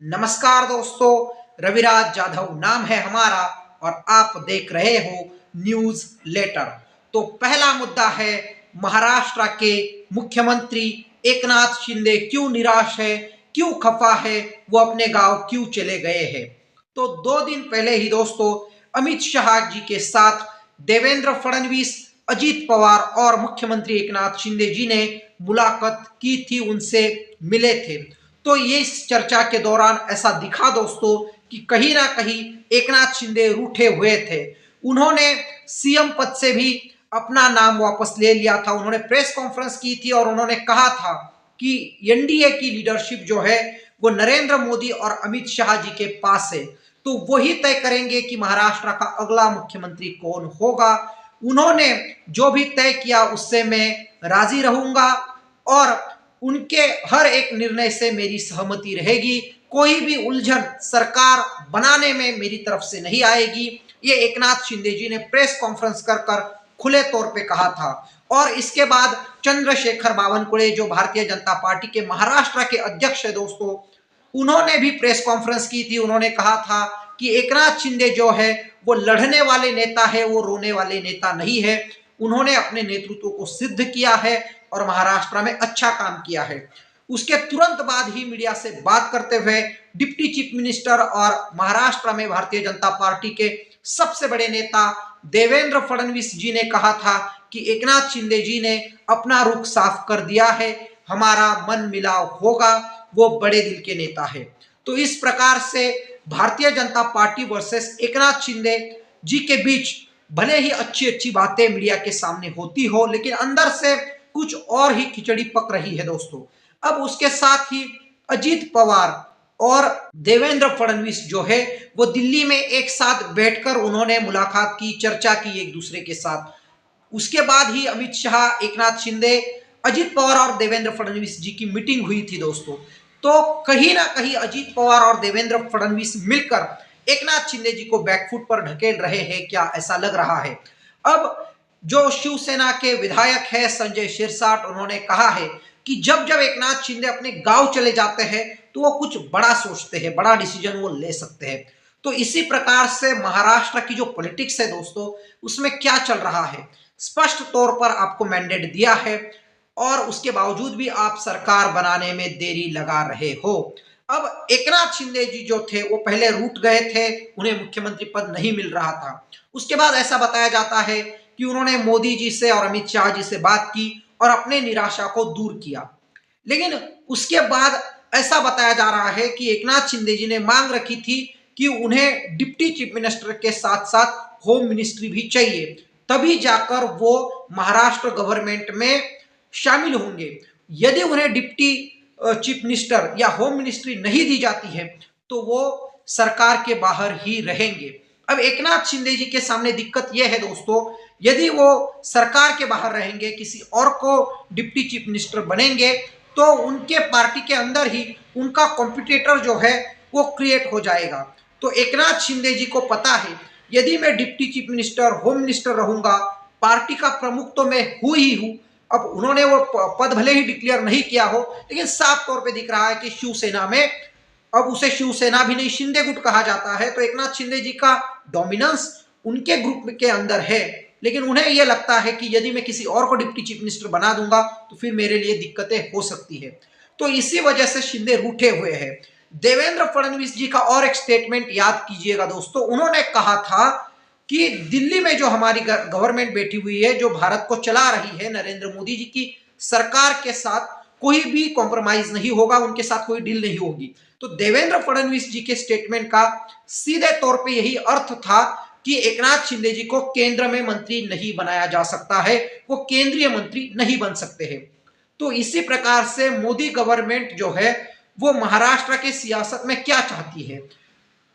नमस्कार दोस्तों, रविराज जाधव नाम है हमारा और आप देख रहे हो न्यूज लेटर। तो पहला मुद्दा है महाराष्ट्र के मुख्यमंत्री एकनाथ शिंदे क्यों निराश है, क्यों खफा है, वो अपने गांव क्यों चले गए हैं। तो 2 दिन पहले ही दोस्तों अमित शाह जी के साथ देवेंद्र फडणवीस, अजीत पवार और मुख्यमंत्री एकनाथ शिंदे जी ने मुलाकात की थी, उनसे मिले थे। तो ये इस चर्चा के दौरान ऐसा दिखा दोस्तों कि कहीं ना कहीं एकनाथ शिंदे रूठे हुए थे। उन्होंने सीएम पद से भी अपना नाम वापस ले लिया था। उन्होंने प्रेस कॉन्फ्रेंस की थी और उन्होंने कहा था कि एनडीए की लीडरशिप जो है वो नरेंद्र मोदी और अमित शाह जी के पास है, तो वही तय करेंगे कि महाराष्ट्र का अगला मुख्यमंत्री कौन होगा। उन्होंने जो भी तय किया उससे मैं राजी रहूंगा और उनके हर एक निर्णय से मेरी सहमति रहेगी। कोई भी उलझन सरकार बनाने में मेरी तरफ से नहीं आएगी। ये एकनाथ शिंदे जी ने प्रेस कॉन्फ्रेंस कर कर खुले तौर पे कहा था। और इसके बाद चंद्रशेखर बावनकुळे जो भारतीय जनता पार्टी के महाराष्ट्र के अध्यक्ष है दोस्तों, उन्होंने भी प्रेस कॉन्फ्रेंस की थी। उन्होंने कहा था कि एकनाथ शिंदे जो है वो लड़ने वाले नेता है, वो रोने वाले नेता नहीं है। उन्होंने अपने नेतृत्व को सिद्ध किया है और महाराष्ट्र में अच्छा काम किया है। उसके तुरंत बाद ही मीडिया से बात करते हुए डिप्टी चीफ मिनिस्टर और महाराष्ट्र में भारतीय जनता पार्टी के सबसे बड़े नेता देवेंद्र फडणवीस जी ने कहा था कि एकनाथ शिंदे जी ने अपना रुख साफ कर दिया है, हमारा मन मिलाव होगा, वो बड़े दिल के नेता है। तो इस प्रकार से भारतीय जनता पार्टी वर्सेस एकनाथ शिंदे जी के बीच भले ही अच्छी अच्छी बातें मीडिया के सामने होती हो, लेकिन अंदर से कुछ और ही खिचड़ी पक रही है दोस्तों। अब उसके साथ ही अजीत पवार और देवेंद्र फडणवीस जो है वो दिल्ली में एक साथ बैठकर उन्होंने मुलाकात की, चर्चा की एक दूसरे के साथ। उसके बाद ही अमित शाह, एकनाथ शिंदे, अजीत पवार और देवेंद्र फडणवीस जी की मीटिंग हुई थी दोस्तों। तो कहीं ना कहीं अजीत पवार और देवेंद्र फडणवीस मिलकर एकनाथ शिंदे जी को बैकफुट पर ढकेल रहे हैं, क्या ऐसा लग रहा है। अब जो शिवसेना के विधायक है संजय शिरसाट, उन्होंने कहा है कि जब जब एकनाथ शिंदे अपने गांव चले जाते हैं तो वो कुछ बड़ा सोचते हैं, बड़ा डिसीजन वो ले सकते हैं। तो इसी प्रकार से महाराष्ट्र की जो पॉलिटिक्स है दोस्तों, उसमें क्या चल रहा है, स्पष्ट तौर पर आपको मैंडेट दिया है और उसके बावजूद भी आप सरकार बनाने में देरी लगा रहे हो। अब एकनाथ शिंदे जी जो थे वो पहले रूठ गए थे, उन्हें मुख्यमंत्री पद नहीं मिल रहा था। उसके बाद ऐसा बताया जाता है कि उन्होंने मोदी जी से और अमित शाह जी से बात की और अपने निराशा को दूर किया। लेकिन उसके बाद ऐसा बताया जा रहा है कि एकनाथ शिंदे जी ने मांग रखी थी कि उन्हें डिप्टी चीफ मिनिस्टर के साथ साथ होम मिनिस्ट्री भी चाहिए, तभी जाकर वो महाराष्ट्र गवर्नमेंट में शामिल होंगे। यदि उन्हें डिप्टी चीफ मिनिस्टर या होम मिनिस्ट्री नहीं दी जाती है तो वो सरकार के बाहर ही रहेंगे। अब एकनाथ शिंदे जी के सामने दिक्कत यह है दोस्तों, यदि वो सरकार के बाहर रहेंगे, किसी और को डिप्टी चीफ मिनिस्टर बनेंगे, तो उनके पार्टी के अंदर ही उनका कॉम्पिटिटर जो है वो क्रिएट हो जाएगा। तो एकनाथ शिंदे जी को पता है यदि मैं deputy chief minister, home minister रहूंगा, पार्टी का प्रमुख तो मैं हूं ही हूं। अब उन्होंने वो पद भले ही डिक्लेयर नहीं किया हो, लेकिन साफ तौर पे दिख रहा है कि शिवसेना में अब उसे शिवसेना भी नहीं शिंदे गुट कहा जाता है। तो एकनाथ शिंदे जी का डोमिनेंस उनके ग्रुप के अंदर है, लेकिन उन्हें यह लगता है कि यदि मैं किसी और को डिप्टी चीफ मिनिस्टर बना दूंगा तो फिर मेरे लिए दिक्कतें हो सकती है। तो इसी वजह से शिंदे रूठे हुए हैं। देवेंद्र फडणवीस जी का और एक स्टेटमेंट याद कीजिएगा दोस्तों, उन्होंने कहा था कि दिल्ली में जो हमारी गवर्नमेंट बैठी हुई है, जो भारत को चला रही है, नरेंद्र मोदी जी की सरकार के साथ कोई भी कॉम्प्रोमाइज नहीं होगा, उनके साथ कोई डील नहीं होगी। तो देवेंद्र फडणवीस जी के स्टेटमेंट का सीधे तौर पे यही अर्थ था कि एकनाथ शिंदे जी को केंद्र में मंत्री नहीं बनाया जा सकता है, वो केंद्रीय मंत्री नहीं बन सकते हैं। तो इसी प्रकार से मोदी गवर्नमेंट जो है वो महाराष्ट्र के सियासत में क्या चाहती है,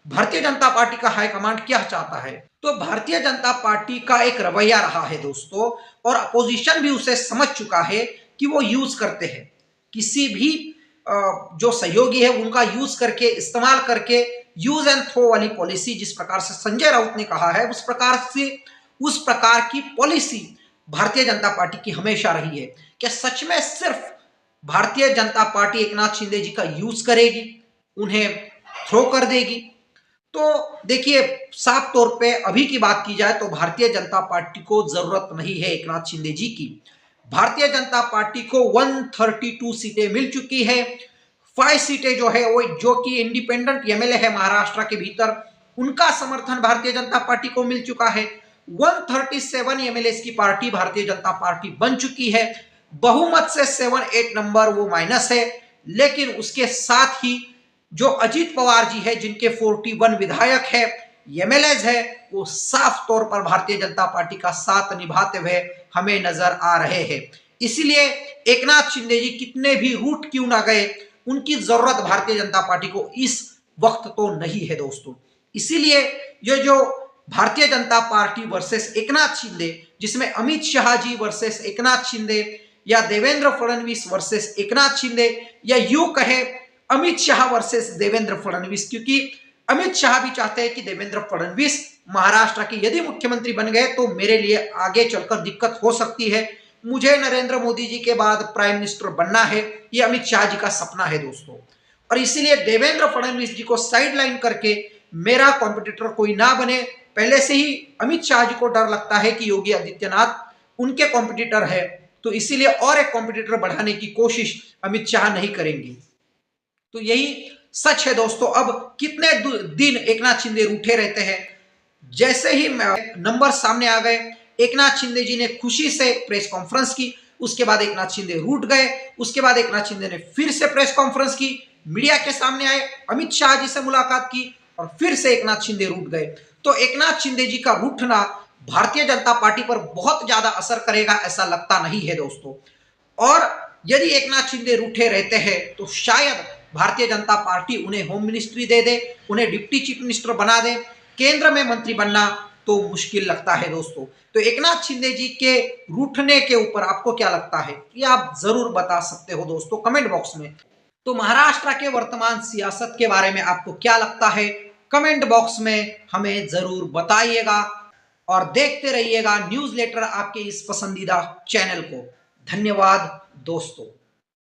भारतीय जनता पार्टी का हाईकमांड क्या चाहता है। तो भारतीय जनता पार्टी का एक रवैया रहा है दोस्तों, और अपोजिशन भी उसे समझ चुका है कि वो यूज करते हैं किसी भी जो सहयोगी है उनका यूज करके, इस्तेमाल करके, यूज एंड थ्रो वाली पॉलिसी, जिस प्रकार से संजय राउत ने कहा है, उस प्रकार की पॉलिसी भारतीय जनता पार्टी की हमेशा रही है। क्या सच में सिर्फ भारतीय जनता पार्टी एकनाथ शिंदे जी का यूज करेगी, उन्हें थ्रो कर देगी। तो देखिए, साफ तौर पे अभी की बात की जाए तो भारतीय जनता पार्टी को जरूरत नहीं है एक नाथ शिंदे जी की। भारतीय जनता पार्टी को 132 सीटें मिल चुकी है। 5 सीटें जो है वो जो कि इंडिपेंडेंट एमएलए है महाराष्ट्र के भीतर, उनका समर्थन भारतीय जनता पार्टी को मिल चुका है। 137 एमएलए की पार्टी भारतीय जनता पार्टी बन चुकी है। बहुमत से 7-8 नंबर वो माइनस है, लेकिन उसके साथ ही जो अजीत पवार जी है, जिनके 41 विधायक है, एमएलए है, वो साफ तौर पर भारतीय जनता पार्टी का साथ निभाते हुए हमें नजर आ रहे हैं। इसलिए एकनाथ शिंदे जी कितने भी रूट क्यों ना गए, उनकी जरूरत भारतीय जनता पार्टी को इस वक्त तो नहीं है दोस्तों। इसीलिए ये जो भारतीय जनता पार्टी वर्सेस एकनाथ शिंदे, जिसमें अमित शाह जी वर्सेस एकनाथ शिंदे, या देवेंद्र फडणवीस वर्सेस एकनाथ शिंदे, या यूं कहे अमित शाह वर्सेस देवेंद्र फडणवीस, क्योंकि अमित शाह भी चाहते हैं कि देवेंद्र फडणवीस महाराष्ट्र के यदि मुख्यमंत्री बन गए तो मेरे लिए आगे चलकर दिक्कत हो सकती है, मुझे नरेंद्र मोदी जी के बाद प्राइम मिनिस्टर बनना है, ये अमित शाह जी का सपना है दोस्तों। और इसीलिए देवेंद्र फडणवीस जी को साइडलाइन करके मेरा कॉम्पिटिटर कोई ना बने, पहले से ही अमित शाह जी को डर लगता है कि योगी आदित्यनाथ उनके कॉम्पिटिटर है, तो इसीलिए और एक कॉम्पिटिटर बढ़ाने की कोशिश अमित शाह नहीं करेंगे। तो यही सच है दोस्तों। अब कितने दिन एकनाथ शिंदे रूठे रहते हैं। जैसे ही नंबर सामने आ गए, एकनाथ शिंदे जी ने खुशी से प्रेस कॉन्फ्रेंस की, उसके बाद एकनाथ शिंदे रूठ गए, उसके बाद एकनाथ शिंदे ने फिर से प्रेस कॉन्फ्रेंस की, मीडिया के सामने आए, अमित शाह जी से मुलाकात की और फिर से एकनाथ शिंदे रूठ गए। तो एकनाथ शिंदे जी का रूठना भारतीय जनता पार्टी पर बहुत ज्यादा असर करेगा ऐसा लगता नहीं है दोस्तों। और यदि एकनाथ शिंदे रूठे रहते हैं तो शायद भारतीय जनता पार्टी उन्हें होम मिनिस्ट्री दे दे, उन्हें डिप्टी चीफ मिनिस्टर बना दे, केंद्र में मंत्री बनना तो मुश्किल लगता है दोस्तों। तो एकनाथ शिंदे जी के रूठने के ऊपर आपको क्या लगता है, ये आप जरूर बता सकते हो दोस्तों कमेंट बॉक्स में। तो महाराष्ट्र के वर्तमान सियासत के बारे में आपको क्या लगता है, कमेंट बॉक्स में हमें जरूर बताइएगा और देखते रहिएगा न्यूज़लेटर आपके इस पसंदीदा चैनल को। धन्यवाद दोस्तों।